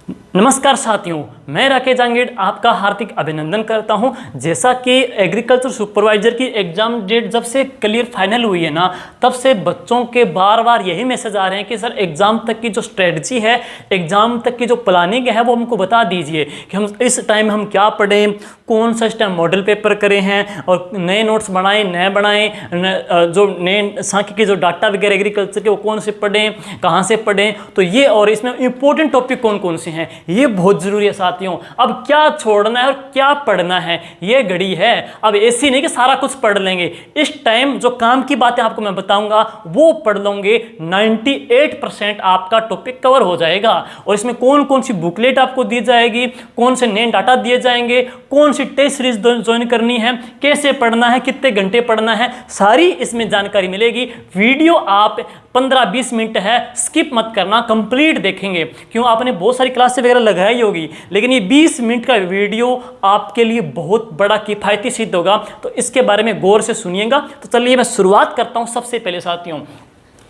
नमस्कार साथियों, मैं राकेश जांगीड़ आपका हार्दिक अभिनंदन करता हूं। जैसा कि एग्रीकल्चर सुपरवाइजर की एग्ज़ाम डेट जब से क्लियर फाइनल हुई है ना, तब से बच्चों के बार बार यही मैसेज आ रहे हैं कि सर एग्ज़ाम तक की जो स्ट्रेटजी है, एग्ज़ाम तक की जो प्लानिंग है वो हमको बता दीजिए कि हम इस टाइम हम क्या पढ़ें, कौन सा इस टाइम मॉडल पेपर करें हैं और नए नोट्स बनाएं, नए बनाएं, जो नए सांख्यिकी के जो डाटा वगैरह एग्रीकल्चर के वो कौन से पढ़ें, कहाँ से पढ़ें। तो ये और इसमें इंपॉर्टेंट टॉपिक कौन कौन से हैं, ये बहुत ज़रूरी है साथियों। अब क्या छोड़ना है और क्या पढ़ना है, ये घड़ी है। अब ऐसी नहीं कि सारा कुछ पढ़ लेंगे, इस टाइम जो काम की बातें आपको मैं बताऊंगा वो पढ़ लोगे 98% आपका टॉपिक कवर हो जाएगा। और इसमें कौन कौन सी बुकलेट आपको दी जाएगी, कौन से नए डाटा दिए जाएंगे, कौन सी टेस्ट सीरीज ज्वाइन करनी है, कैसे पढ़ना है, कितने घंटे पढ़ना है, सारी इसमें जानकारी मिलेगी। वीडियो आप 15-20 मिनट है, स्किप मत करना, कंप्लीट देखेंगे। क्यों, आपने बहुत सारी क्लासेस वगैरह लगाई होगी, लेकिन ये 20 मिनट का वीडियो आपके लिए बहुत बड़ा किफ़ायती सिद्ध होगा। तो इसके बारे में गौर से सुनिएगा। तो चलिए मैं शुरुआत करता हूँ सबसे पहले साथियों।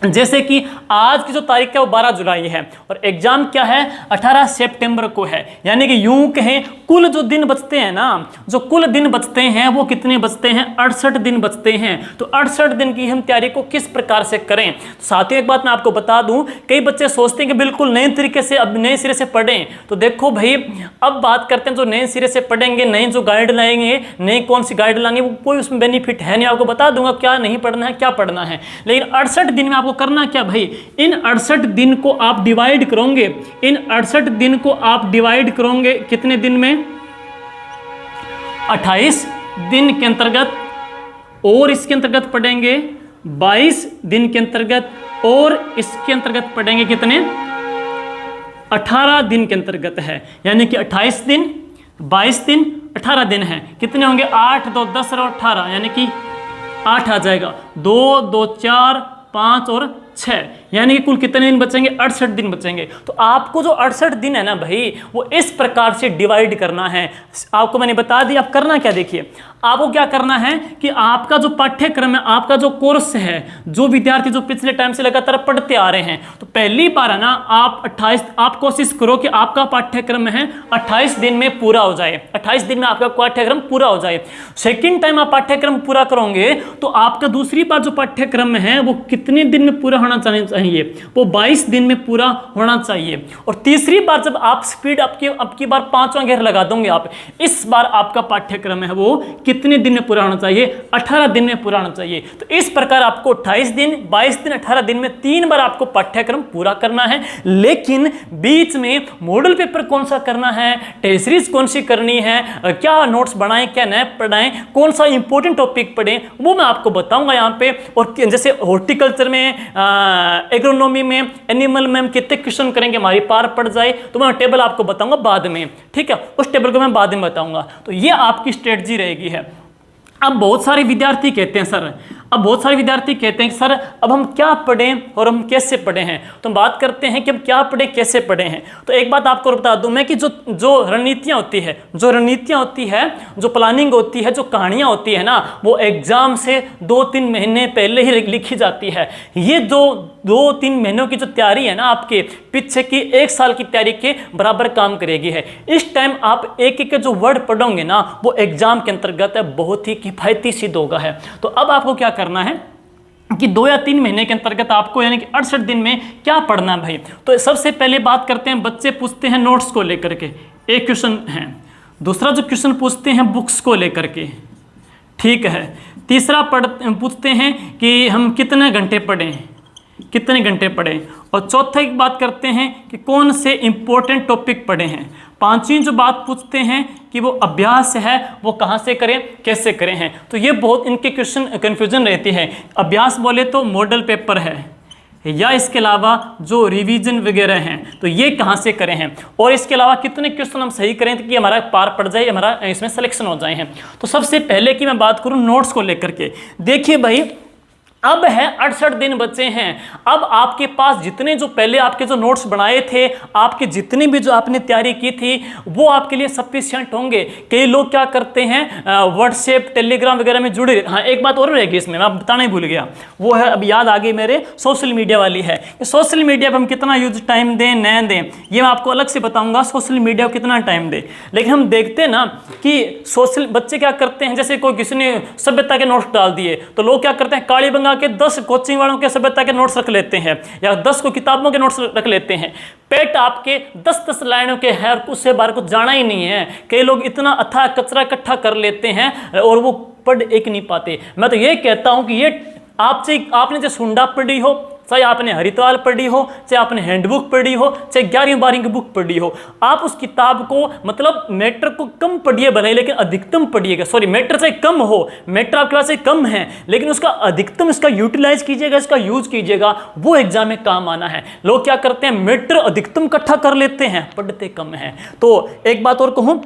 जैसे कि आज की जो तारीख है वो 12 जुलाई है और एग्जाम क्या है, 18 सितंबर को है। यानी कि यूं कहें कुल जो दिन बचते हैं ना, जो कुल दिन बचते हैं वो कितने बचते हैं, 68 दिन बचते हैं। तो 68 दिन की हम तैयारी को किस प्रकार से करें। तो साथियों एक बात मैं आपको बता दूं, कई बच्चे सोचते हैं कि बिल्कुल नए तरीके से अब नए सिरे से पढ़ें। तो देखो भाई, अब बात करते हैं जो नए सिरे से पढ़ेंगे, नई जो गाइड लाएंगे, नई कौन सी गाइड लाएंगे, वो कोई उसमें बेनिफिट है नहीं। आपको बता दूंगा क्या नहीं पढ़ना है, क्या पढ़ना है। लेकिन 68 दिन में आपको करना क्या भाई, इन 68 दिन को आप डिवाइड करोगे, इन 68 दिन को आप डिवाइड करोगे कितने दिन में, 28 दिन के अंतर्गत, और इसके अंतर्गत पढ़ेंगे 22 दिन के अंतर्गत, और इसके अंतर्गत पढ़ेंगे कितने, 18 दिन के अंतर्गत है। यानी कि 28 दिन, 22 दिन, 18 दिन है। कितने होंगे, 8 2 10 और 18, यानी कि 8 आ जाएगा। 2 2 4 5 और 6, यानी कि कुल कितने दिन बचेंगे, 68 दिन बचेंगे। तो आपको जो 68 दिन है ना भाई, वो इस प्रकार से डिवाइड करना है। आपको मैंने बता दी, आप करना क्या, देखिए आपको क्या करना है कि आपका जो पाठ्यक्रम है, आपका जो कोर्स है, जो विद्यार्थी जो पिछले टाइम से लगातार पढ़ते आ रहे हैं, तो पहली बार है ना आप 28, आप कोशिश करो कि आपका पाठ्यक्रम है 28 दिन में पूरा हो जाए, 28 दिन में आपका पाठ्यक्रम पूरा हो जाए। सेकेंड टाइम आप पाठ्यक्रम पूरा करोगे तो आपका दूसरी बार जो पाठ्यक्रम है वो कितने दिन में पूरा होना चाहिए, वो 22 दिन में पूरा होना चाहिए। और तीसरी बार जब आप स्पीड आपकी बार 5वां घेर लगा दोगे आप, इस बार आपका पाठ्यक्रम है वो कितने दिन में पूरा होना चाहिए, 18 दिन में पूरा होना चाहिए। तो इस प्रकार आपको 28 दिन, 22 दिन, 18 दिन में 3 बार आपको पाठ्यक्रम पूरा करना है। लेकिन बीच में मॉडल पेपर कौन सा करना है, टेस्ट सीरीज कौन सी करनी है, क्या नोट्स बनाएं, क्या नए पढ़ाएं, कौन सा इंपॉर्टेंट टॉपिक पढ़ें, वो मैं आपको बताऊंगा यहाँ पे। और जैसे हॉर्टिकल्चर में, एग्रोनॉमी में, एनिमल में हम कितने क्वेश्चन करेंगे हमारी पार पड़ जाए, तो मैं टेबल आपको बताऊंगा बाद में, ठीक है, उस टेबल को मैं बाद में बताऊंगा। तो ये आपकी स्ट्रेटजी रहेगी है। अब बहुत सारे विद्यार्थी कहते हैं सर, सर अब हम क्या पढ़ें और हम कैसे पढ़े हैं। तो हम बात करते हैं कि हम क्या पढ़ें, कैसे पढ़े हैं। तो एक बात आपको बता दूं मैं कि जो रणनीतियां होती है, जो प्लानिंग होती है, जो कहानियां होती है ना, वो एग्जाम से 2-3 महीने पहले ही लिखी जाती है। ये जो 2-3 महीनों की जो तैयारी है ना, आपके पीछे की 1 साल की तैयारी के बराबर काम करेगी है। इस टाइम आप एक एक जो वर्ड पढ़ोगे ना, वो एग्जाम के अंतर्गत बहुत ही किफायती सिद्ध होगा है। तो अब आपको क्या करना है कि 2 या 3 महीने के अंतर्गत आपको, यानी कि 68 दिन में क्या पढ़ना है भाई। तो सबसे पहले बात करते हैं, बच्चे पूछते हैं नोट्स को लेकर के, एक क्वेश्चन है। दूसरा जो क्वेश्चन पूछते हैं बुक्स को लेकर के, ठीक है। तीसरा पूछते हैं कि हम कितने घंटे पढ़ें, और चौथा एक बात करते हैं कि कौन से इंपॉर्टेंट टॉपिक पढ़े हैं। पांचवी जो बात पूछते हैं कि वो अभ्यास है वो कहाँ से करें, कैसे करें हैं। तो ये बहुत इनके क्वेश्चन कन्फ्यूजन रहती है। अभ्यास बोले तो मॉडल पेपर है, या इसके अलावा जो रिवीजन वगैरह हैं, तो ये कहाँ से करें हैं, और इसके अलावा कितने क्वेश्चन हम सही करें कि हमारा पार पड़ जाए, हमारा इसमें सिलेक्शन हो जाए हैं। तो सबसे पहले की मैं बात करूँ नोट्स को लेकर के, देखिए भाई अब है 68 दिन बचे हैं। अब आपके पास जितने जो पहले आपके जो नोट्स बनाए थे, आपके जितनी भी जो आपने तैयारी की थी, वो आपके लिए सफिशिएंट होंगे। कई लोग क्या करते हैं, व्हाट्सएप टेलीग्राम वगैरह में जुड़े। हाँ, एक बात और रहेगी इसमें, मैं बताना ही भूल गया, वो है अब याद आ गई मेरे, सोशल मीडिया वाली है। सोशल मीडिया पर हम कितना यूज टाइम दें न दें, ये मैं आपको अलग से बताऊंगा, सोशल मीडिया को कितना टाइम दें। लेकिन हम देखते हैं ना कि सोशल बच्चे क्या करते हैं, जैसे कोई किसी ने सभ्यता के नोट्स डाल दिए तो लोग क्या करते हैं, काली बंगा के 10 कोचिंग वालों के सभ्यता के नोट्स रख लेते हैं, या 10 को किताबों के नोट्स रख लेते हैं। पेट आपके 10-10 लाइनों के है, उससे बाहर कुछ जाना ही नहीं है। कई लोग इतना अथाह कचरा इकट्ठा कर लेते हैं और वो पढ़ एक नहीं पाते। मैं तो ये कहता हूं कि ये आपने जो सुंडा पढ़ी हो, चाहे आपने हरिताल पढ़ी हो, चाहे आपने हैंडबुक पढ़ी हो, चाहे 11वीं-12वीं की बुक पढ़ी हो, आप उस किताब को मतलब मैटर को कम पढ़िए भले, लेकिन अधिकतम पढ़िएगा। सॉरी, मैटर से कम हो, मैटर आपके पास से कम है, लेकिन उसका अधिकतम इसका यूटिलाइज कीजिएगा, इसका यूज कीजिएगा, वो एग्जाम में काम आना है। लोग क्या करते हैं, मैटर अधिकतम इकट्ठा कर लेते हैं, पढ़ते कम है। तो एक बात और कहूँ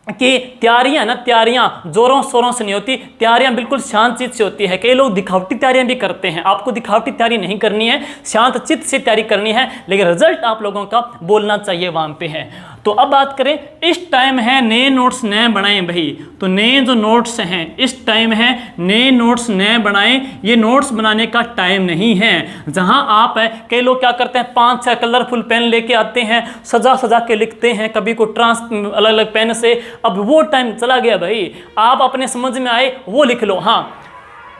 कि तैयारियां जोरों शोरों से नहीं होती, तैयारियां बिल्कुल शांत चित्त से होती है। कई लोग दिखावटी तैयारियां भी करते हैं, आपको दिखावटी तैयारी नहीं करनी है, शांत चित्त से तैयारी करनी है, लेकिन रिजल्ट आप लोगों का बोलना चाहिए वहां पे है। तो अब बात करें, इस टाइम है नए नोट्स नए बनाएं भाई। तो नए जो नोट्स हैं, इस टाइम है नए नोट्स नए बनाएं। ये नोट्स बनाने का टाइम नहीं है जहां आप है। कई लोग क्या करते हैं, 5-6 कलरफुल पेन लेके आते हैं, सजा सजा के लिखते हैं, कभी को अलग अलग पेन से। अब वो टाइम चला गया भाई, आप अपने समझ में आए वो लिख लो। हाँ,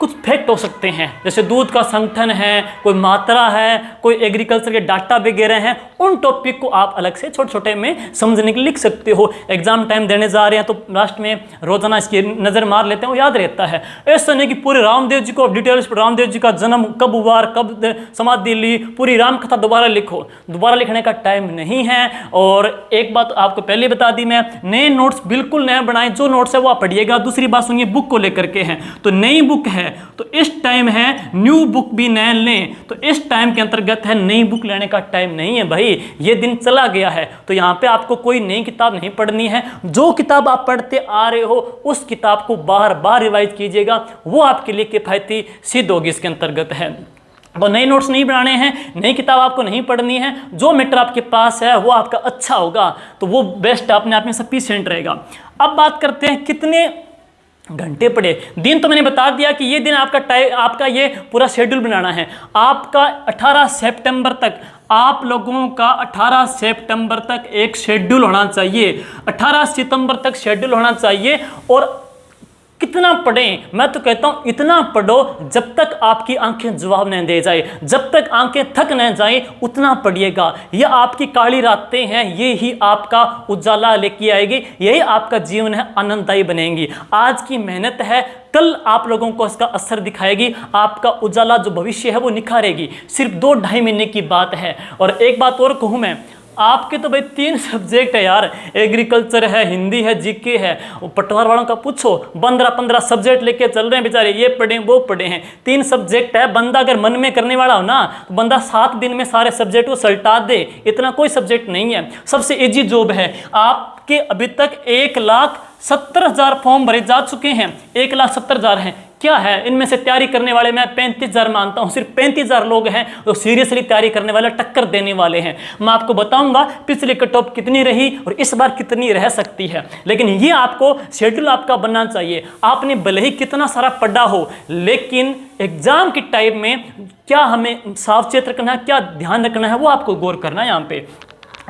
कुछ फैक्ट हो सकते हैं, जैसे दूध का संगठन है, कोई मात्रा है, कोई एग्रीकल्चर के डाटा वगैरह हैं, उन टॉपिक को आप अलग से छोटे छोटे में समझने के लिए लिख सकते हो। एग्जाम टाइम देने जा रहे हैं तो लास्ट में रोजाना इसकी नज़र मार लेते हैं, वो याद रहता है। ऐसा नहीं कि पूरे रामदेव जी को डिटेल्स, रामदेव जी का जन्म कब हुआ, कब समाधि ली, पूरी रामकथा दोबारा लिखो, दोबारा लिखने का टाइम नहीं है। और एक बात आपको पहले बता दी मैं, नए नोट्स बिल्कुल नए बनाए, जो नोट्स है वो आप पढ़िएगा। दूसरी बात सुनिए, बुक को लेकर के है, तो नई बुक है तो इस टाइम है न्यू बुक भी नए लें। तो इस टाइम के अंतर्गत है नई बुक लेने का टाइम नहीं है भाई, ये दिन चला गया है। तो यहाँ पे आपको कोई नई किताब नहीं पढ़नी है, जो किताब आप पढ़ते आ रहे हो उस किताब को बार बार रिवाइज कीजिएगा, वो आपके लिए किफायती सिद्ध होगी इसके अंतर्गत है। तो नए नोट्स नहीं बनाने हैं, नई किताब आपको नहीं पढ़नी है, जो मैटर आपके पास है वो आपका अच्छा होगा, तो वो बेस्ट अपने आप में सफिशिएंट रहेगा। अब बात करते हैं कितने घंटे पढ़े। दिन तो मैंने बता दिया कि ये दिन आपका ये पूरा शेड्यूल बनाना है। आपका 18 सितंबर तक, आप लोगों का 18 सितंबर तक एक शेड्यूल होना चाहिए, 18 सितंबर तक शेड्यूल होना चाहिए। और कितना पढ़ें, मैं तो कहता हूं इतना पढ़ो जब तक आपकी आंखें जवाब नहीं दे जाए, जब तक आंखें थक न जाए उतना पढ़िएगा। ये आपकी काली रातें हैं, ये ही आपका उजाला लेके आएगी, यही आपका जीवन है आनंददायी बनेंगी। आज की मेहनत है कल आप लोगों को इसका असर दिखाएगी, आपका उजाला जो भविष्य है वो निखारेगी। सिर्फ 2-2.5 महीने की बात है। और एक बात और कहूँ मैं, आपके तो भाई 3 सब्जेक्ट है यार, एग्रीकल्चर है, हिंदी है, जीके है। पटवार वालों का पूछो, 15-15 सब्जेक्ट लेके चल रहे हैं बेचारे, ये पढ़े वो पढ़े हैं। 3 सब्जेक्ट है, बंदा अगर मन में करने वाला हो ना तो बंदा 7 दिन में सारे सब्जेक्ट को सल्टा दे, इतना कोई सब्जेक्ट नहीं है, सबसे इजी जॉब है। आपके अभी तक 1,70,000 फॉर्म भरे जा चुके हैं, 1,70,000 हैं। क्या है, इनमें से तैयारी करने वाले मैं 35,000 मानता हूं, सिर्फ 35,000 लोग हैं जो सीरियसली तैयारी करने वाले, टक्कर देने वाले हैं। मैं आपको बताऊंगा पिछली कट ऑफ कितनी रही और इस बार कितनी रह सकती है, लेकिन ये आपको शेड्यूल आपका बनना चाहिए। आपने भले ही कितना सारा पढ़ा हो, लेकिन एग्जाम के टाइम में क्या हमें सावचेत रखना है, क्या ध्यान रखना है, वो आपको गौर करना है। यहाँ पे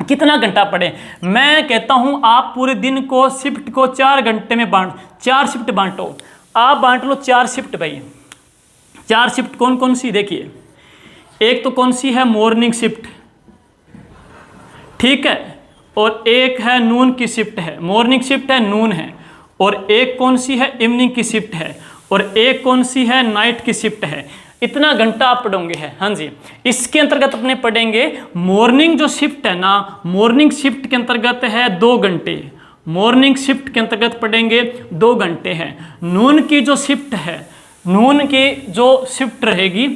कितना घंटा पढ़े, मैं कहता हूं आप पूरे दिन को शिफ्ट को 4 घंटे में 4 शिफ्ट बांटो। आप बांट लो 4 शिफ्ट भाई। 4 शिफ्ट कौन कौन सी, देखिए, एक तो कौन सी है, मॉर्निंग शिफ्ट, ठीक है, और एक है नून की शिफ्ट है, मॉर्निंग शिफ्ट है, नून है, और एक कौन सी है, इवनिंग की शिफ्ट है, और एक कौन सी है, नाइट की शिफ्ट है। इतना घंटा आप पढ़ोगे है। हाँ जी, इसके अंतर्गत अपने पढ़ेंगे मॉर्निंग जो शिफ्ट है ना, मॉर्निंग शिफ्ट के अंतर्गत है 2 घंटे, मॉर्निंग शिफ्ट के अंतर्गत पढ़ेंगे 2 घंटे हैं। नून की जो शिफ्ट है, नून की जो शिफ्ट रहेगी,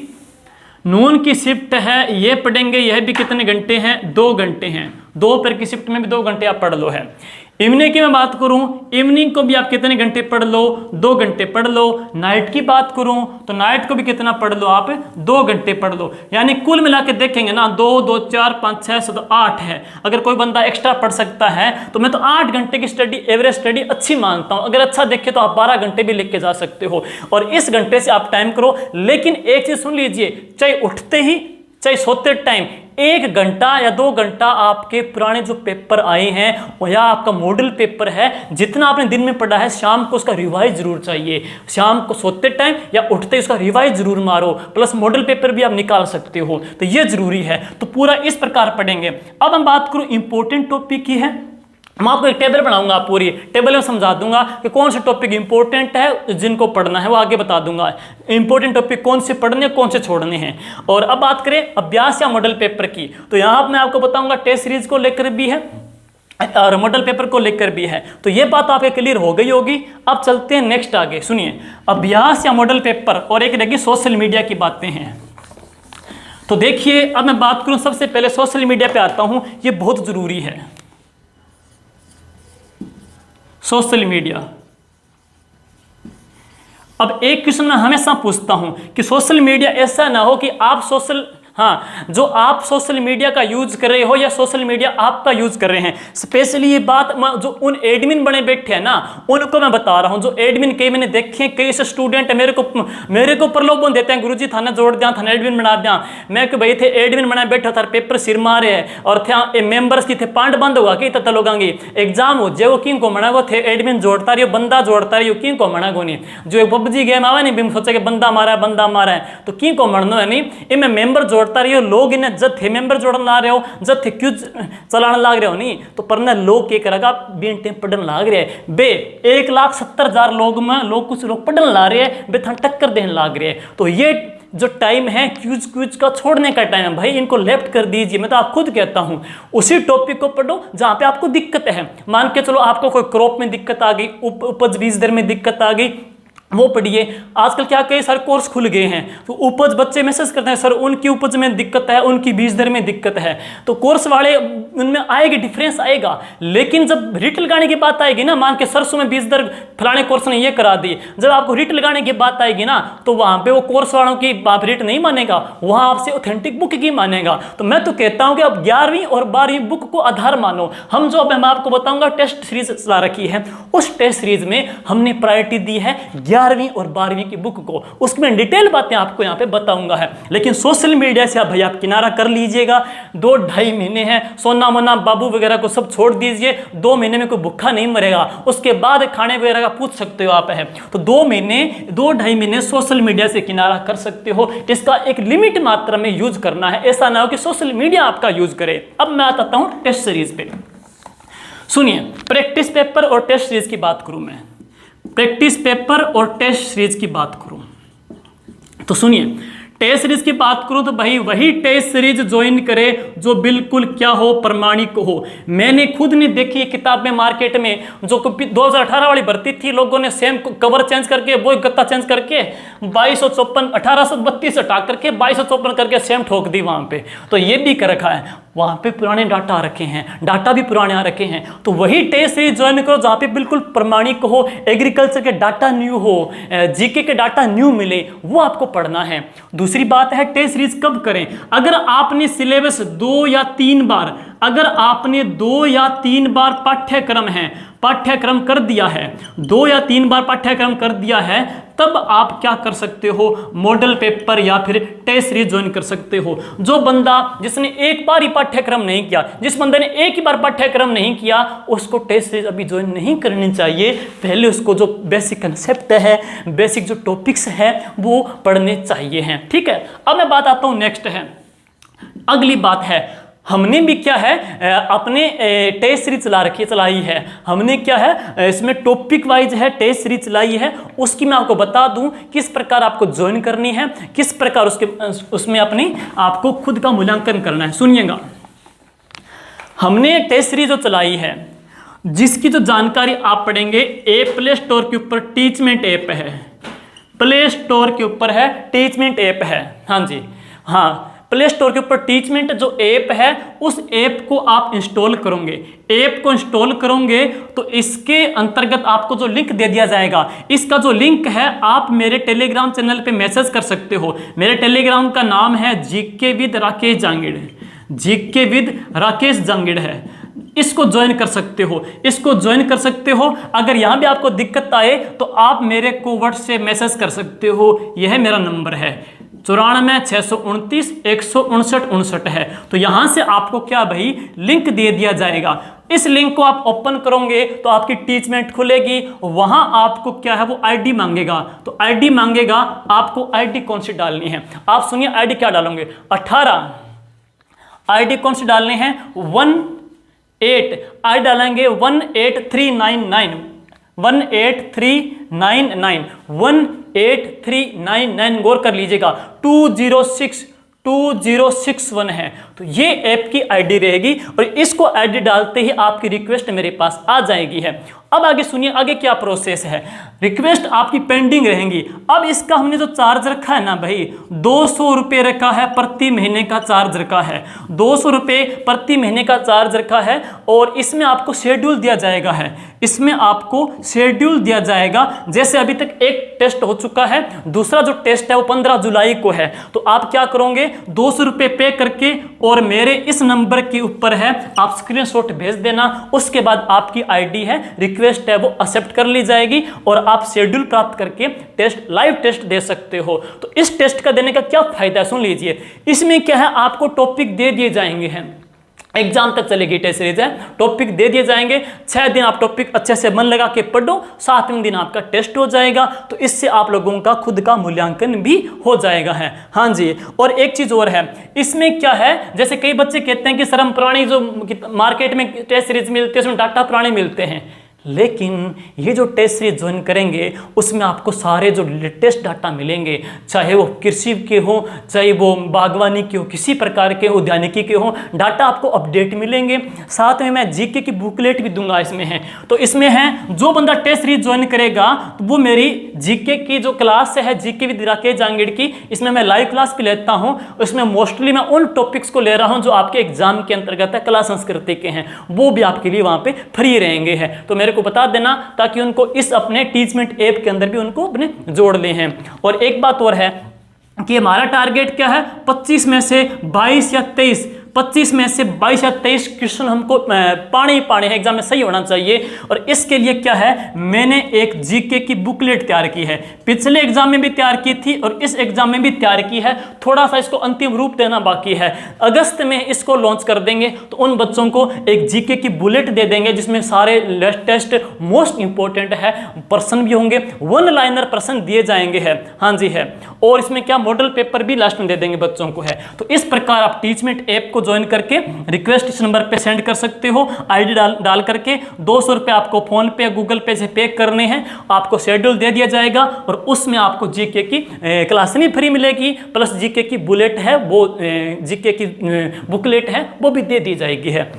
नून की शिफ्ट है, ये पढ़ेंगे, यह भी कितने घंटे हैं, 2 घंटे हैं। दोपहर की शिफ्ट में भी 2 घंटे आप पढ़ लो है। इवनिंग की मैं बात करूं, इवनिंग को भी आप कितने घंटे पढ़ लो, 2 घंटे पढ़ लो। नाइट की बात करूं तो नाइट को भी कितना पढ़ लो आप, 2 घंटे पढ़ लो। यानी कुल मिला के देखेंगे ना, 2 2 4 5 6 7 8 है। अगर कोई बंदा एक्स्ट्रा पढ़ सकता है तो मैं तो 8 घंटे की स्टडी, एवरेज स्टडी अच्छी मानता हूं। अगर अच्छा देखे तो आप 12 घंटे भी लेके जा सकते हो, और इस घंटे से आप टाइम करो। लेकिन एक चीज सुन लीजिए, चाहे उठते ही चाहे सोते टाइम 1 घंटा या 2 घंटा आपके पुराने जो पेपर आए हैं या आपका मॉडल पेपर है, जितना आपने दिन में पढ़ा है, शाम को उसका रिवाइज जरूर चाहिए। शाम को सोते टाइम या उठते ही उसका रिवाइज जरूर मारो, प्लस मॉडल पेपर भी आप निकाल सकते हो, तो ये जरूरी है। तो पूरा इस प्रकार पढ़ेंगे। अब हम बात करूं इंपॉर्टेंट टॉपिक की है। मैं आपको एक टेबल बनाऊंगा, पूरी टेबल में समझा दूंगा कि कौन से टॉपिक इंपॉर्टेंट है, जिनको पढ़ना है वो आगे बता दूंगा। इंपॉर्टेंट टॉपिक कौन से पढ़ने हैं, कौन से छोड़ने हैं। और अब बात करें अभ्यास या मॉडल पेपर की, तो यहाँ मैं आपको बताऊंगा टेस्ट सीरीज को लेकर भी है और मॉडल पेपर को लेकर भी है। तो ये बात आपके क्लियर हो गई होगी। अब चलते हैं नेक्स्ट आगे। सुनिए, अभ्यास या मॉडल पेपर और एक रहेगी सोशल मीडिया की बातें हैं। तो देखिए, अब मैं बात करूं, सबसे पहले सोशल मीडिया पे आता हूं, ये बहुत जरूरी है। सोशल मीडिया, अब एक क्वेश्चन मैं हमेशा पूछता हूं कि सोशल मीडिया ऐसा ना हो कि आप जो आप सोशल मीडिया का यूज कर रहे हो या सोशल मीडिया आपका यूज कर रहे हैं। स्पेशली ये बात जो उन एडमिन बने बैठे हैं ना, उनको मैं बता रहा हूं। जो एडमिन कई मैंने देखे हैं, कई से स्टूडेंट मेरे को प्रलोभन देते हैं, गुरुजी थाना जोड़ दिया, थाना एडमिन बना दिया। मैं कि भाई थे एडमिन बना बैठा था, पेपर सिर मारे है और थे मेंबर्स की थे पांड बंद हुआ कि तथा लोगांगी एग्जाम हो जे वो किंग को मना, वो थे एडमिन जोड़ता रही, बंदा जोड़ता रही, किंग को मना को नहीं। जो एक पबजी गेम आवा नहीं, बिम सोचा कि बंदा मारा है, तो किंग को मरना है नहीं, इनमें मेंबर जोड़ता रही हो। लोग इन्हें जब थे मेंबर जोड़न ला रहे हो, जब थे क्यों चलाने लाग रहे हो नहीं, तो पर लोग क्या करेगा, बीन टेम पढ़ने लाग रहे हैं बे। 1,70,000 लोग में कुछ लोग पढ़ने ला रहे हैं बे, थान टक्कर देने लाग रहे हैं। तो ये जो टाइम है क्यूज का छोड़ने का टाइम है भाई, इनको लेफ्ट कर दीजिए। मैं तो आप खुद कहता हूं, उसी टॉपिक को पढ़ो जहां पे आपको दिक्कत है। मान के चलो आपको कोई क्रॉप में दिक्कत आ गई, उपज बीज दर में दिक्कत आ गई, वो पढ़िए। आजकल क्या कई सारे कोर्स खुल गए हैं, तो उपज बच्चे मैसेज करते हैं, सर उनकी उपज में दिक्कत है, उनकी बीज दर में दिक्कत है। तो कोर्स वाले उनमें आएगी, डिफरेंस आएगा। लेकिन जब रिट लगाने की बात आएगी ना, मान के सरसों में बीज दर फलाने कोर्स ने ये करा दी, जब आपको रिट लगाने की बात आएगी ना, तो वहां पे वो कोर्स वालों की बात रिट नहीं मानेगा, वहां आपसे ऑथेंटिक बुक की मानेगा। तो मैं तो कहता हूं कि अब 11वीं और 12वीं बुक को आधार मानो। हम जो अब मैं आपको बताऊंगा टेस्ट सीरीज चला रखी है, उस टेस्ट सीरीज में हमने प्रायोरिटी दी है 11वीं और 12वीं की बुक को। उसमें डिटेल बातें आपको यहां पे बताऊंगा है। लेकिन सोशल मीडिया से आप भाई आप किनारा कर लीजिएगा। 2-2.5 महीने हैं, सोना मोना बाबू वगैरह को सब छोड़ दीजिए। 2 महीने में कोई भूखा नहीं मरेगा, उसके बाद खाने वगैरह का पूछ सकते हो आप है। तो 2-2.5 महीने सोशल मीडिया से किनारा कर सकते हो। इसका एक लिमिट मात्रा में यूज करना है, ऐसा ना हो कि सोशल मीडिया आपका यूज करे। अब मैं आता हूं टेस्ट सीरीज पे। सुनिए, प्रैक्टिस पेपर और टेस्ट सीरीज की बात करूं मैं, प्रैक्टिस पेपर और टेस्ट सीरीज की बात करूं तो सुनिए, टेस्ट सीरीज की बात करूं तो भाई वही टेस्ट सीरीज ज्वाइन करे जो बिल्कुल क्या हो, प्रमाणिक हो। मैंने खुद ने देखी किताब में मार्केट में, जो 2018 वाली भर्ती थी, लोगों ने सेम कवर चेंज करके, वो गत्ता चेंज करके 2254 1832 हटा करके 2254 करके सेम ठोक दी वहां पे। तो ये भी कर रखा है, वहां पे पुराने डाटा आ रखे हैं, डाटा भी पुराने आ रखे हैं। तो वही टेस्ट सीरीज ज्वाइन करो जहां पे बिल्कुल प्रमाणिक हो, एग्रीकल्चर के डाटा न्यू हो, जीके के डाटा न्यू मिले, वो आपको पढ़ना है। दूसरी बात है टेस्ट सीरीज कब करें, अगर आपने सिलेबस 2 या 3 बार, अगर आपने 2 या 3 बार पाठ्यक्रम कर दिया है, 2 या 3 बार पाठ्यक्रम कर दिया है, तब आप क्या कर सकते हो, मॉडल पेपर या फिर टेस्ट सीरीज ज्वाइन कर सकते हो। जो बंदा जिसने एक बार ही पाठ्यक्रम नहीं किया, जिस बंदे ने एक ही बार पाठ्यक्रम नहीं किया, उसको टेस्ट सीरीज अभी ज्वाइन नहीं करनी चाहिए। पहले उसको जो बेसिक कंसेप्ट है, बेसिक जो टॉपिक्स है, वो पढ़ने चाहिए हैं। ठीक है, अब मैं बात आता हूं नेक्स्ट है, अगली बात है, हमने भी क्या है अपने टेस्ट सीरीज चलाई है। हमने क्या है इसमें टॉपिक वाइज है टेस्ट सीरीज चलाई है, उसकी मैं आपको बता दूं किस प्रकार आपको ज्वाइन करनी है, किस प्रकार उसमें अपने आपको खुद का मूल्यांकन करना है। सुनिएगा, हमने टेस्ट सीरीज जो चलाई है, जिसकी जो जानकारी आप पढ़ेंगे, प्ले स्टोर के ऊपर टीचमेंट ऐप है, प्ले स्टोर के ऊपर है टीचमेंट ऐप है। हाँ जी, हाँ, प्ले स्टोर के ऊपर टीचमेंट जो ऐप है उस ऐप को आप इंस्टॉल करोगे। ऐप को इंस्टॉल करोगे तो इसके अंतर्गत आपको जो लिंक दे दिया जाएगा, इसका जो लिंक है आप मेरे टेलीग्राम चैनल पे मैसेज कर सकते हो। मेरे टेलीग्राम का नाम है GK with Rakesh Jangid, GK with Rakesh Jangid है। इसको ज्वाइन कर सकते हो, इसको ज्वाइन कर सकते हो। अगर यहाँ भी आपको दिक्कत आए तो आप मेरे को व्हाट्सएप मैसेज कर सकते हो। यह मेरा नंबर है 94 629 159 है। तो यहाँ से आपको क्या भाई लिंक दे दिया जाएगा। इस लिंक को आप ओपन करोगे तो आपकी टीचमेंट खुलेगी। वहां आपको क्या है वो आईडी मांगेगा। तो आईडी मांगेगा, आपको आईडी कौन सी डालनी है? आप सुनिए आईडी क्या डालोगे, 18 आईडी कौन सी डालनी है, 18 आई डालेंगे 18399 18399 18399 गौर कर लीजिएगा 2061 है। तो ये ऐप की आईडी रहेगी और इसको आईडी डालते ही आपकी रिक्वेस्ट मेरे पास आ जाएगी है। अब आगे सुनिए, आगे क्या प्रोसेस है। रिक्वेस्ट आपकी पेंडिंग रहेंगी। अब इसका हमने जो चार्ज रखा है ना भाई, 200 रुपये रखा है, प्रति महीने का चार्ज रखा है, 200 रुपये प्रति महीने का चार्ज रखा है। और इसमें आपको शेड्यूल दिया जाएगा है, इसमें आपको शेड्यूल दिया जाएगा। जैसे अभी तक एक टेस्ट हो चुका है, दूसरा जो टेस्ट है वो 15 जुलाई को है। तो आप क्या करोगे, 200 रुपये पे करके और मेरे इस नंबर के ऊपर है आप स्क्रीनशॉट भेज देना। उसके बाद आपकी आईडी है, रिक्वेस्ट है वो एक्सेप्ट कर ली जाएगी और आप शेड्यूल प्राप्त करके टेस्ट, लाइव टेस्ट दे सकते हो। तो इस टेस्ट का देने का क्या फायदा है सुन लीजिए। इसमें क्या है, आपको टॉपिक दे दिए जाएंगे हैं, एग्जाम तक चलेगी टेस्ट सीरीज है, टॉपिक दे दिए जाएंगे। 6 दिन आप टॉपिक अच्छे से मन लगा के पढ़ो, 7वें दिन आपका टेस्ट हो जाएगा। तो इससे आप लोगों का खुद का मूल्यांकन भी हो जाएगा है। हाँ जी, और एक चीज और है, इसमें क्या है, जैसे कई बच्चे कहते हैं कि सर हम पुरानी जो मार्केट में टेस्ट सीरीज मिलती है उसमें डाटा पुराने मिलते हैं, लेकिन ये जो टेस्ट सीरीज ज्वाइन करेंगे उसमें आपको सारे जो लेटेस्ट डाटा मिलेंगे, चाहे वो कृषि के हो, चाहे वो बागवानी के हो, किसी प्रकार के उद्यानिकी के हो, डाटा आपको अपडेट मिलेंगे। साथ में मैं जीके की बुकलेट भी दूंगा इसमें है। तो इसमें है जो बंदा टेस्ट सीरीज ज्वाइन करेगा तो वो मेरी जीके की जो क्लास है, जीके विद राकेश जांगिड़ की, इसमें मैं लाइव क्लास भी लेता हूँ। उसमें मोस्टली मैं उन टॉपिक्स को ले रहा हूँ जो आपके एग्जाम के अंतर्गत है, कला संस्कृति के हैं, वो भी आपके लिए वहाँ पे फ्री रहेंगे हैं। तो मेरे को बता देना ताकि उनको इस अपने टीचमेंट ऐप के अंदर भी उनको अपने जोड़ ले हैं। और एक बात और है कि हमारा टारगेट क्या है, 25 में से 22 या 23, 25 में से 22 या 23 क्वेश्चन हमको पाने हैं, एग्जाम में सही होना चाहिए। और इसके लिए क्या है, मैंने एक जीके की बुकलेट तैयार की है, पिछले एग्जाम में भी तैयार की थी और इस एग्जाम में भी तैयार की है। थोड़ा सा इसको अंतिम रूप देना बाकी है, अगस्त में इसको लॉन्च कर देंगे। तो उन बच्चों को एक जीके की बुलेट दे देंगे जिसमें सारे लेटेस्ट मोस्ट इंपॉर्टेंट है प्रश्न भी होंगे, 1 लाइनर प्रश्न दिए जाएंगे है। हाँ जी है, और इसमें क्या मॉडल पेपर भी लास्ट में दे देंगे बच्चों को है। तो इस प्रकार आप टीचमेंट ऐप को ज्वाइन करके रिक्वेस्ट इस नंबर पे सेंड कर सकते हो, आईडी डाल करके 200 रुपये आपको फोन पे गूगल पे से पे करने हैं। आपको शेड्यूल दे दिया जाएगा और उसमें आपको जीके की क्लास भी फ्री मिलेगी, प्लस जीके की बुलेट है वो, जीके की बुकलेट है वो भी दे दी जाएगी है।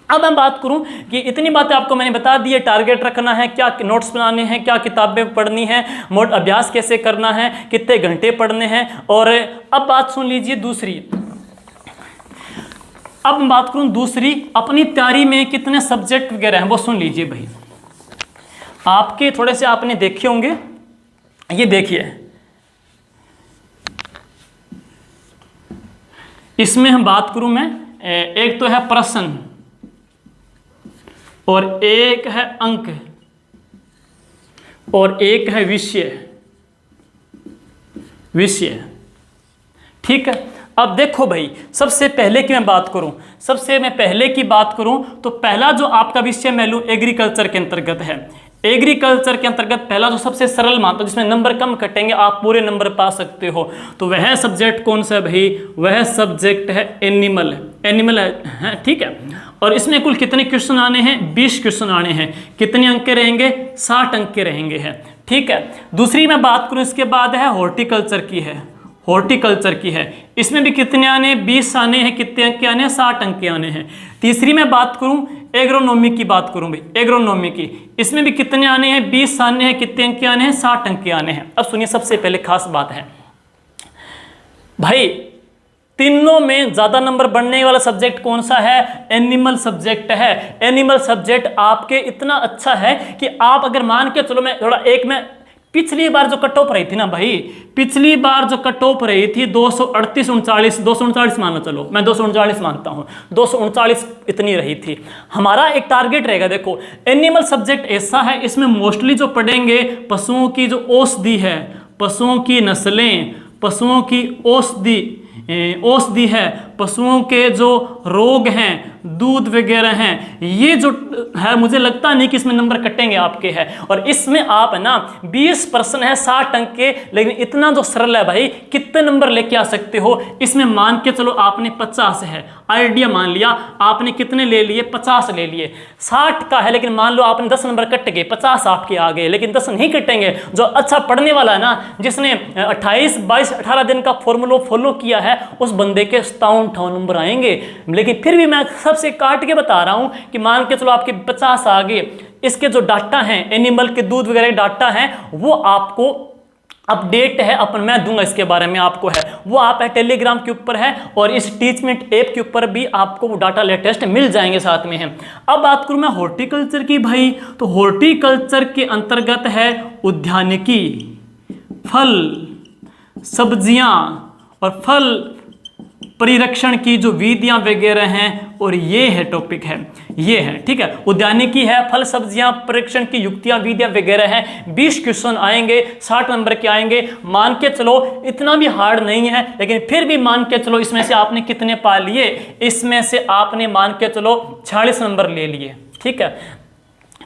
अब मैं बात करूं कि इतनी बातें आपको मैंने बता दी है, टारगेट रखना है, क्या नोट्स बनाने हैं, क्या किताबें पढ़नी है, मोड अभ्यास कैसे करना है, कितने घंटे पढ़ने हैं। और अब बात सुन लीजिए दूसरी, अब मैं बात करूं दूसरी, अपनी तैयारी में कितने सब्जेक्ट वगैरह हैं वो सुन लीजिए भाई। आपके थोड़े से आपने देखे होंगे, ये देखिए इसमें हम बात करूं मैं, एक तो है प्रश्न और एक है अंक और एक है विषय। ठीक है, अब देखो भाई, सबसे पहले की मैं बात करूं, तो पहला जो आपका विषय मैं लूं एग्रीकल्चर के अंतर्गत है। एग्रीकल्चर के अंतर्गत पहला जो सबसे सरल मानता हूं, जिसमें नंबर कम कटेंगे, आप पूरे नंबर पा सकते हो, तो वह सब्जेक्ट कौन सा है भाई, वह सब्जेक्ट है एनिमल है। ठीक है, और इसमें कुल कितने क्वेश्चन आने हैं, 20 क्वेश्चन आने हैं। कितने अंक के रहेंगे, 60 अंक के रहेंगे हैं। ठीक है, दूसरी मैं बात करूं इसके बाद है हॉर्टिकल्चर की है, इसमें भी कितने आने हैं, 20 आने हैं। कितने अंक के आने हैं, 60 अंक के आने हैं। तीसरी मैं बात करूं एग्रोनॉमी की बात करूं भाई, एग्रोनॉमी की, इसमें भी कितने आने हैं, 20 आने हैं। कितने अंक के आने हैं, 60 अंक के आने हैं। अब सुनिए, सबसे पहले खास बात है भाई, तीनों में ज्यादा नंबर बढ़ने वाला सब्जेक्ट कौन सा है? एनिमल सब्जेक्ट है। एनिमल सब्जेक्ट आपके इतना अच्छा है कि आप अगर मान के चलो, मैं थोड़ा एक में पिछली बार जो कट ऑफ रही थी ना भाई, पिछली बार जो कट ऑफ रही थी 239 मान लो, चलो मैं 239 मानता हूं, 239 इतनी रही थी। हमारा एक टारगेट रहेगा, देखो एनिमल सब्जेक्ट ऐसा है, इसमें मोस्टली जो पढ़ेंगे पशुओं की जो औषधि है, पशुओं की नस्लें, पशुओं की औषधि है, पशुओं के जो रोग हैं, दूध वगैरह हैं, ये जो है मुझे लगता नहीं कि इसमें नंबर कटेंगे आपके है। और इसमें आप है ना 20% है 60 अंक के, लेकिन इतना जो सरल है भाई, कितने नंबर लेके आ सकते हो इसमें? मान के चलो आपने 50 है, आइडिया मान लिया आपने, कितने ले लिए? 50 ले लिए। 60 का है, लेकिन मान लो आपने 10 नंबर कट गए, 50 आपके आ गए, लेकिन 10 नहीं कटेंगे। जो अच्छा पढ़ने वाला है ना, जिसने 28, 22, 18 दिन का फॉर्मूला फॉलो किया है, उस बंदे के 57-58 नंबर आएंगे। लेकिन फिर भी मैं सबसे काट के बता रहा हूं कि मान के चलो आपके 50 आ गए, इसके जो डाटा हैं, एनिमल के दूध वगैरह डाटा हैं, वो आपको अपडेट है अपन, मैं दूंगा इसके बारे में आपको है, वो आप है टेलीग्राम के ऊपर है, और इस टीचमेंट ऐप के ऊपर भी आपको वो डाटा लेटेस्ट मिल जाएंगे साथ में है। अब बात करूं मैं हॉर्टिकल्चर की भाई, तो हॉर्टिकल्चर के अंतर्गत है उद्यानिकी, फल सब्जियां और फल परिरक्षण की जो विधियां वगैरह हैं, और ये है टॉपिक है, ये है ठीक है। उद्यानिकी है, फल सब्जियां परिरक्षण की युक्तियां विधियां वगैरह हैं। 20 क्वेश्चन आएंगे, 60 नंबर के आएंगे। मान के चलो इतना भी हार्ड नहीं है, लेकिन फिर भी मान के चलो इसमें से आपने कितने पा लिए? इसमें से आपने मान के चलो 46 नंबर ले लिए, ठीक है।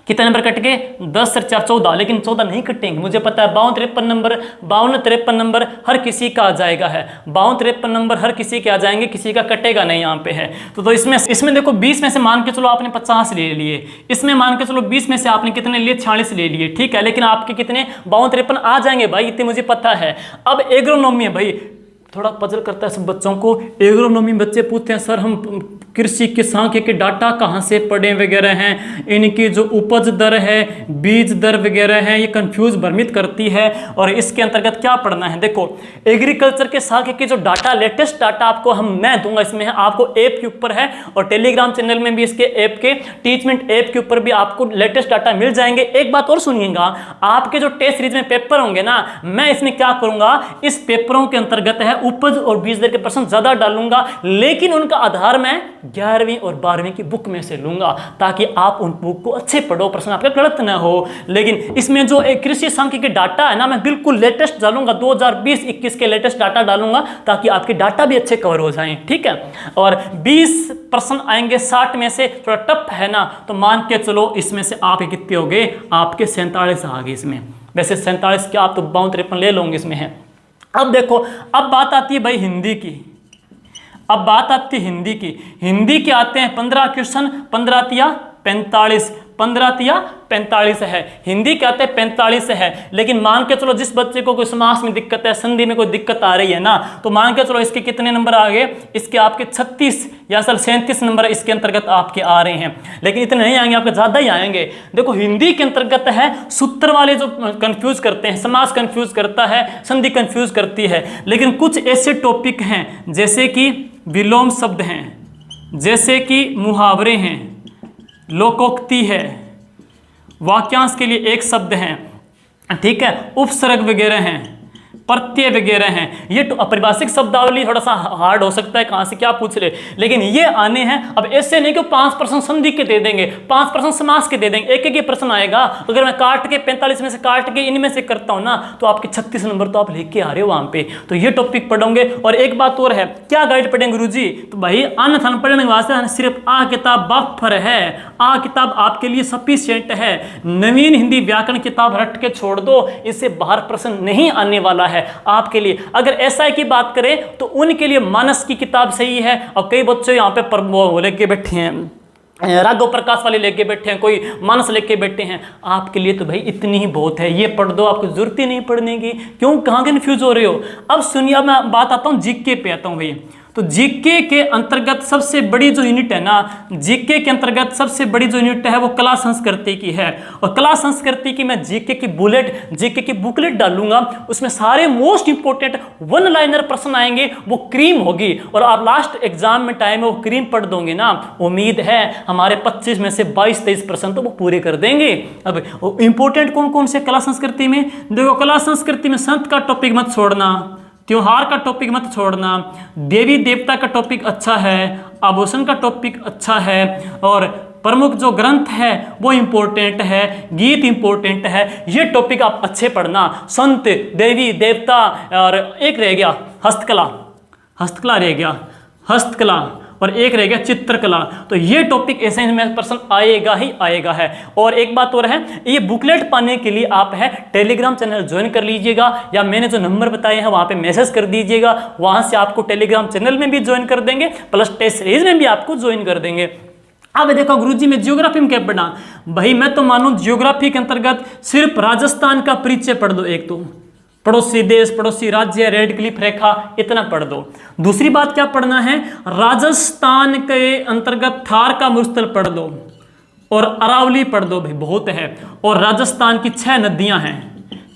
कितने नंबर कट गए? 10 और 4 14, लेकिन 14 नहीं कटेंगे, मुझे पता है। 52-53 नंबर, 52-53 नंबर हर किसी का आ जाएगा है, 52-53 नंबर हर किसी के आ जाएंगे, किसी का कटेगा नहीं यहाँ पे है। तो इसमें देखो 20 में से मान के चलो आपने 50 ले लिए, इसमें मान के चलो 20 में से आपने कितने लिए? 46 ले लिए, ठीक है। लेकिन आपके कितने? 52-53 आ जाएंगे भाई, इतने मुझे पता है। अब एग्रोनॉमी है भाई, थोड़ा पजल करता है सब बच्चों को। एग्रोनॉमी बच्चे पूछते हैं सर हम कृषि के सांख्यिकी के डाटा कहाँ से पढ़ें वगैरह हैं, इनकी जो उपज दर है, बीज दर वगैरह है, ये कंफ्यूज भ्रमित करती है। और इसके अंतर्गत क्या पढ़ना है? देखो एग्रीकल्चर के सांख्यिकी जो डाटा, लेटेस्ट डाटा आपको मैं दूंगा, इसमें है आपको ऐप के ऊपर है, और टेलीग्राम चैनल में भी इसके ऐप के टीचमेंट ऐप के ऊपर भी आपको लेटेस्ट डाटा मिल जाएंगे। एक बात और सुनिएगा, आपके जो टेस्ट सीरीज में पेपर होंगे ना, मैं इसमें क्या करूंगा, इस पेपरों के अंतर्गत है उपज और बीज दर के प्रश्न ज्यादा डालूंगा, लेकिन उनका आधार मैं 11वीं और 12वीं की बुक में से लूंगा, ताकि आप उन बुक को अच्छे पढ़ो, प्रश्न आपका गलत ना हो। लेकिन इसमें जो एक कृषि सांख्यिकी के डाटा है ना, मैं बिल्कुल लेटेस्ट डालूंगा, 2020-21 के लेटेस्ट डाटा डालूंगा, ताकि आपके डाटा भी अच्छे कवर हो जाएं, ठीक है। और 20 प्रश्न आएंगे 60 में से, थोड़ा टफ है ना, तो मान के चलो इसमें से आपके कितने हो गए? आपके 47 आ गए इसमें। वैसे 47 क्या, आप तो 52-53 ले लोगे इसमें है। अब देखो, अब बात आती है भाई हिंदी की, अब बात आती है हिंदी की। हिंदी के आते हैं 15 क्वेश्चन, 15 तिया 45, 15 तिया 45 है। हिंदी के आते हैं 45 है, लेकिन मान के चलो जिस बच्चे को कोई समास में दिक्कत है, संधि में कोई दिक्कत आ रही है ना, तो मान के चलो इसके कितने नंबर आ गए? इसके आपके 36 या असल 37 नंबर इसके अंतर्गत आपके आ रहे हैं, लेकिन इतने नहीं आएंगे, आपके ज़्यादा ही आएंगे। देखो हिंदी के अंतर्गत है सूत्र वाले जो कंफ्यूज करते हैं, समास कंफ्यूज करता है, संधि कंफ्यूज करती है, लेकिन कुछ ऐसे टॉपिक हैं जैसे कि विलोम शब्द हैं, जैसे कि मुहावरे हैं, लोकोक्ति है, वाक्यांश के लिए एक शब्द हैं, ठीक है, उपसर्ग वगैरह हैं, प्रत्यय वगैरह हैं। ये तो अपरिभाषिक शब्दावली थोड़ा सा हार्ड हो सकता है, कहाँ से क्या पूछ ले, लेकिन ये आने हैं। अब ऐसे नहीं कि 5% संधि के दे देंगे, 5% समास के दे देंगे, एक एक प्रश्न आएगा। अगर मैं काट के 45 में से काट के इनमें से करता हूँ ना, तो आपके 36 नंबर तो आप लेके आ रहे हो वहाँ पे। तो ये टॉपिक पढ़ोगे। और एक बात और है, क्या गाइड पढ़ेंगे गुरुजी? तो भाई अन्न थन पढ़ने वास्ते सिर्फ आ किताब बाफर है, आ किताब आपके लिए सफिशिएंट है। नवीन हिंदी व्याकरण किताब रट के छोड़ दो, इससे बाहर प्रश्न नहीं आने वाला है आपके लिए। अगर ऐसा की बात करें तो उनके लिए मानस की किताब सही है। और कई बच्चे यहाँ पे लेके बैठे हैं, राघव प्रकाश वाले लेके बैठे हैं, कोई मानस लेके बैठे हैं, आपके लिए तो भाई इतनी ही बहुत है, ये पढ़ दो, आपको जरूरत ही नहीं पढ़ने की। क्यों, कहाँ कन्फ्यूज हो रहे हो? अब सुनिए, मैं बात आता हूँ जीके पे आता हूँ भाई। तो जीके के अंतर्गत सबसे बड़ी जो यूनिट है ना, जीके के अंतर्गत सबसे बड़ी जो यूनिट है वो कला संस्कृति की है। और कला संस्कृति की मैं जीके की बुकलेट डालूंगा, उसमें सारे मोस्ट इंपोर्टेंट वन लाइनर प्रश्न आएंगे, वो क्रीम होगी। और आप लास्ट एग्जाम में टाइम में वो क्रीम पढ़ दोगे ना, उम्मीद है हमारे 25 में से 22-23% तो वो पूरे कर देंगे। अब इंपोर्टेंट कौन कौन से कला संस्कृति में देखो, कला संस्कृति में संत का टॉपिक मत छोड़ना, त्योहार का टॉपिक मत छोड़ना, देवी देवता का टॉपिक अच्छा है, आभूषण का टॉपिक अच्छा है, और प्रमुख जो ग्रंथ है वो इंपॉर्टेंट है, गीत इंपॉर्टेंट है, ये टॉपिक आप अच्छे पढ़ना। संत, देवी देवता, और एक रह गया हस्तकला रह गया, हस्तकला, और एक रह गया चित्रकला। तो ये टॉपिक ऐसे में प्रश्न आएगा ही आएगा है। और एक बात और है, ये बुकलेट पाने के लिए आप है टेलीग्राम चैनल ज्वाइन कर लीजिएगा, या मैंने जो नंबर बताए हैं वहाँ पे मैसेज कर दीजिएगा, वहाँ से आपको टेलीग्राम चैनल में भी ज्वाइन कर देंगे, प्लस टेस्ट सीरीज में भी आपको ज्वाइन कर देंगे। अब देखो गुरुजी मैं ज्योग्राफी में क्या पढ़ा, भाई मैं तो मानूं ज्योग्राफी के अंतर्गत सिर्फ राजस्थान का परिचय पढ़ दो, एक तो पड़ोसी देश, पड़ोसी राज्य, रेड क्लिफ रेखा, इतना पढ़ दो। दूसरी बात क्या पढ़ना है, राजस्थान के अंतर्गत थार का मरुस्थल पढ़ दो, और अरावली पढ़ दो, भाई बहुत है। और राजस्थान की 6 नदियां हैं,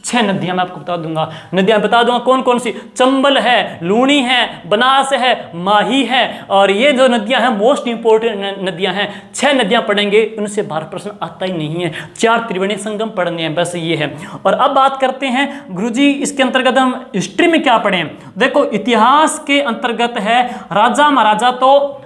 6 नदियां मैं आपको बता दूंगा, नदियां बता दूंगा कौन कौन सी, चंबल है, लूणी है, बनास है, माही है, और ये जो नदियां हैं मोस्ट इंपोर्टेंट नदियां हैं। 6 नदियां पढ़ेंगे, उनसे 12 प्रश्न आता ही नहीं है, 4 त्रिवेणी संगम पढ़ने हैं, बस ये है। और अब बात करते हैं गुरुजी इसके अंतर्गत हम हिस्ट्री में क्या पढ़ें। देखो इतिहास के अंतर्गत है राजा महाराजा, तो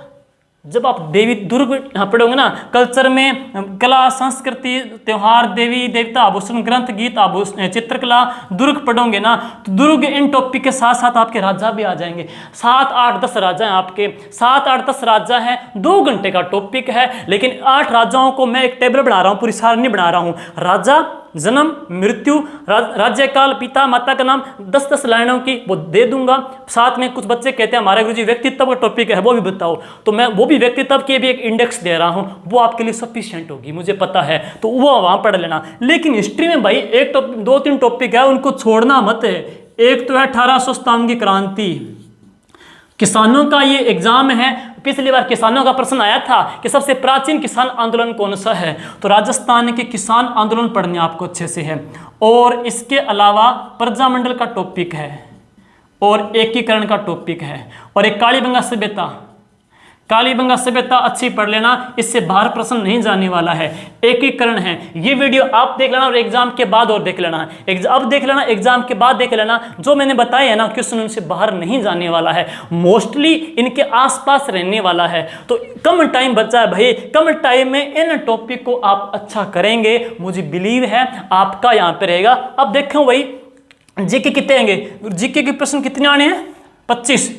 जब आप देवी दुर्ग यहाँ पढ़ोगे ना, कल्चर में कला संस्कृति त्योहार देवी देवता आभूषण ग्रंथ गीत आभूषण चित्रकला दुर्ग पढ़ोगे ना, तो दुर्ग इन टॉपिक के साथ साथ आपके राजा भी आ जाएंगे। 7, 8, 10 राजा हैं आपके, 7, 8, 10 राजा हैं, 2 घंटे का टॉपिक है, लेकिन 8 राजाओं को मैं एक टेबल बना रहा हूँ, पूरी सारणी बना रहा हूँ। राजा, जन्म, मृत्यु, राज्यकाल, पिता माता का नाम, 10-10 लाइनों की वो दे दूंगा। साथ में कुछ बच्चे कहते हैं हमारे गुरुजी व्यक्तित्व का टॉपिक है वो भी बताओ, तो मैं वो भी व्यक्तित्व के भी एक इंडेक्स दे रहा हूं, वो आपके लिए सफिशिएंट होगी, मुझे पता है, तो वो वहां पढ़ लेना। लेकिन हिस्ट्री में भाई एक टॉपिक 2-3 टॉपिक है, उनको छोड़ना मत है। एक तो है 1857 की क्रांति, किसानों का ये एग्जाम है। पिछली बार किसानों का प्रश्न आया था कि सबसे प्राचीन किसान आंदोलन कौन सा है, तो राजस्थान के किसान आंदोलन पढ़ने आपको अच्छे से है। और इसके अलावा प्रजामंडल का टॉपिक है, और एकीकरण का टॉपिक है, और एक कालीबंगा सभ्यता, कालीबंगा सभ्यता अच्छी पढ़ लेना, इससे बाहर प्रश्न नहीं जाने वाला है। एकीकरण है, ये वीडियो आप देख लेना और एग्जाम के बाद और देख लेना, अब देख लेना, एग्जाम के बाद देख लेना। जो मैंने बताया है ना क्वेश्चन उनसे बाहर नहीं जाने वाला है, मोस्टली इनके आसपास रहने वाला है। तो कम टाइम बचा है भाई, कम टाइम में इन टॉपिक को आप अच्छा करेंगे, मुझे बिलीव है आपका यहाँ पे रहेगा। अब देखो भाई जीके कितने आएंगे, जीके के प्रश्न कितने आने हैं, 25।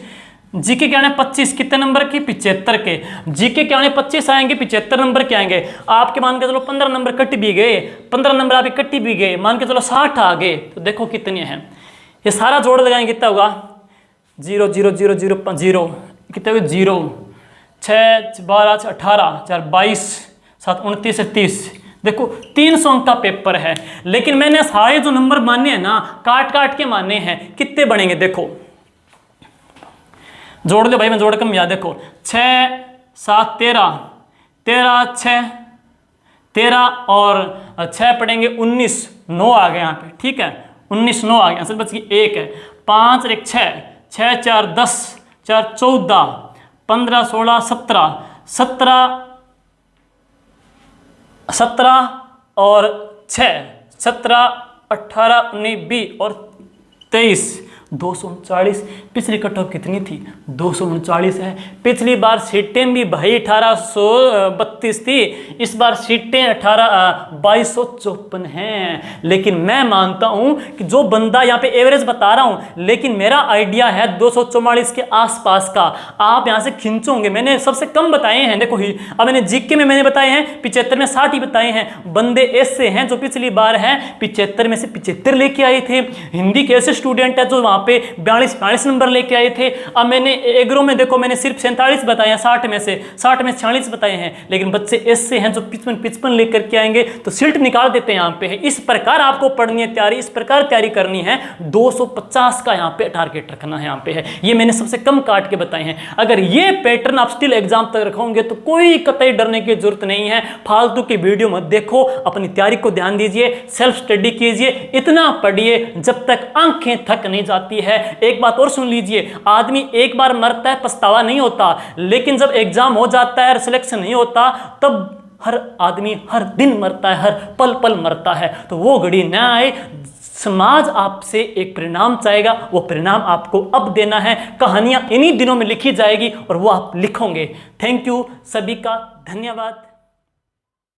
जीके के आने 25, कितने नंबर की, 75 के। जीके के आने 25 आएंगे, 75 नंबर के आएंगे। आपके मान के चलो 15 नंबर कट भी गए, 15 नंबर आपके कट भी गए, मान के चलो 60 आ गए। तो देखो कितने हैं, ये सारा जोड़ लगाएंगे कितना होगा, 0 0 0 0 5 0, कितने हुए 0 6 12 18 4 22 7 29 30। देखो 300 अंक का पेपर है, लेकिन मैंने सारे जो नंबर माने हैं ना काट काट के माने हैं, कितने बनेंगे देखो, जोड़ दो भाई, मैं जोड़ कम याद, देखो 6 7 13 13 6 13 और 6 पढ़ेंगे 19, 9 आ गए यहाँ पे, ठीक है 19 9 आ गए, असल बच गई 1 है, 5 और 1 6 6 4 10 4 14 15 16 17 17 और 6 17 18 19 20 और 23 239। पिछली कट ऑफ कितनी थी, 239 है। पिछली बार सीटें भी भाई 1832 थी, इस बार सीटें 2254 हैं। लेकिन मैं मानता हूं कि जो बंदा यहाँ पे एवरेज बता रहा हूं, लेकिन मेरा आइडिया है 244 के आसपास का, आप यहाँ से खिंचोगे। मैंने सबसे कम बताए हैं, देखो ही अब मैंने जीके में मैंने बताए हैं 75 में 60 ही बताए हैं। बंदे ऐसे हैं जो पिछली बार है 75 में से 75 लेके आए थे। हिंदी के ऐसे स्टूडेंट है जो वहाँ पे 42 नंबर लेके आए थे। अब मैंने एग्रो में देखो मैंने सिर्फ 47 बताए हैं 60 में से 46 बताए हैं, लेकिन बच्चे ऐसे हैं जो 55 लेकर के आएंगे तो सीट निकाल देते हैं यहाँ पे है। इस प्रकार आपको पढ़नी है तैयारी, इस प्रकार तैयारी करनी है। 250 का यहाँ पे टारगेट रखना है यहाँ पे है। ये मैंने सबसे कम काट के बताए हैं। अगर ये पैटर्न आप स्टिल एग्जाम तक रखोगे तो कोई कतई डरने की जरूरत नहीं है। फालतू की वीडियो मत देखो, अपनी तैयारी को ध्यान दीजिए, सेल्फ स्टडी कीजिए, इतना पढ़िए जब तक आंखें थक नहीं जाती है। एक बात और सुन लीजिए, आदमी एक बार मरता है, पछतावा नहीं होता, लेकिन जब एग्जाम हो जाता है, सिलेक्शन नहीं होता, तब हर आदमी हर दिन मरता है, हर पल पल मरता है। तो वो घड़ी ना आए। समाज आपसे एक परिणाम चाहेगा, वो परिणाम आपको अब देना है। कहानियां इन्हीं दिनों में लिखी जाएगी और वो आप लिखोगे। थैंक यू, सभी का धन्यवाद।